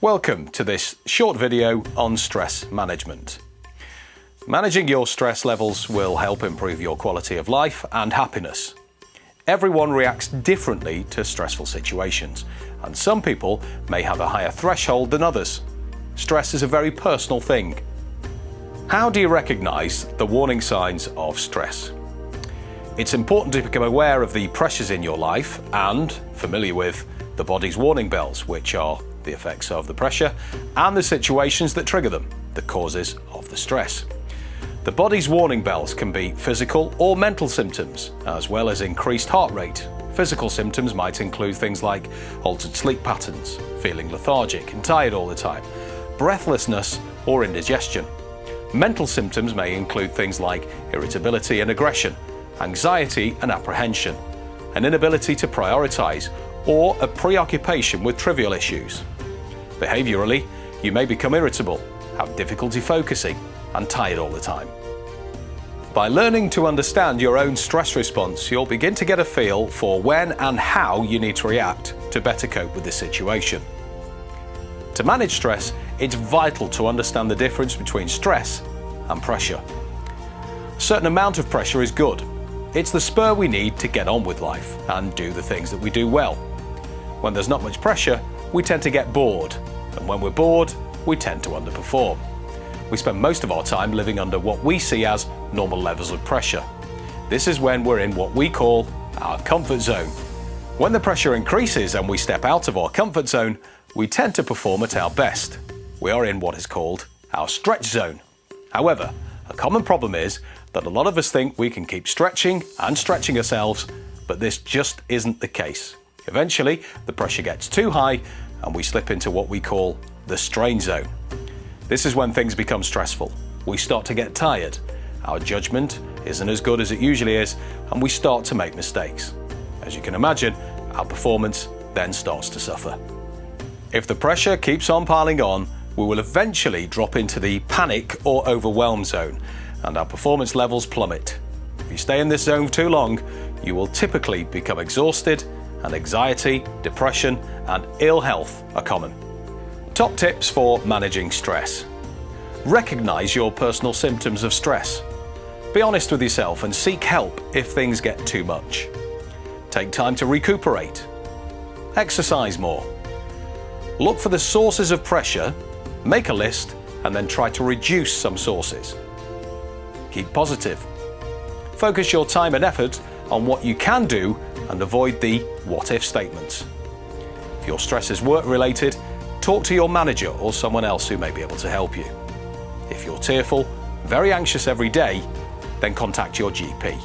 Welcome to this short video on stress management. Managing your stress levels will help improve your quality of life and happiness. Everyone reacts differently to stressful situations, and some people may have a higher threshold than others. Stress is a very personal thing. How do you recognize the warning signs of stress? It's important to become aware of the pressures in your life and familiar with the body's warning bells, which are the effects of the pressure and the situations that trigger them, the causes of the stress. The body's warning bells can be physical or mental symptoms, as well as increased heart rate. Physical symptoms might include things like altered sleep patterns, feeling lethargic and tired all the time, breathlessness or indigestion. Mental symptoms may include things like irritability and aggression, anxiety and apprehension, an inability to prioritize, or a preoccupation with trivial issues. Behaviorally, you may become irritable, have difficulty focusing, and tired all the time. By learning to understand your own stress response, you'll begin to get a feel for when and how you need to react to better cope with the situation. To manage stress, it's vital to understand the difference between stress and pressure. A certain amount of pressure is good. It's the spur we need to get on with life and do the things that we do well. When there's not much pressure, we tend to get bored, and when we're bored, we tend to underperform. We spend most of our time living under what we see as normal levels of pressure. This is when we're in what we call our comfort zone. When the pressure increases and we step out of our comfort zone, we tend to perform at our best. We are in what is called our stretch zone. However, a common problem is that a lot of us think we can keep stretching and stretching ourselves, but this just isn't the case. Eventually, the pressure gets too high and we slip into what we call the strain zone. This is when things become stressful. We start to get tired. Our judgment isn't as good as it usually is, and we start to make mistakes. As you can imagine, our performance then starts to suffer. If the pressure keeps on piling on, we will eventually drop into the panic or overwhelm zone, and our performance levels plummet. If you stay in this zone for too long, you will typically become exhausted, and anxiety, depression, and ill health are common. Top tips for managing stress. Recognize your personal symptoms of stress. Be honest with yourself and seek help if things get too much. Take time to recuperate. Exercise more. Look for the sources of pressure, make a list, and then try to reduce some sources. Keep positive. Focus your time and effort on what you can do and avoid the what-if statements. If your stress is work-related, talk to your manager or someone else who may be able to help you. If you're tearful, very anxious every day, then contact your GP.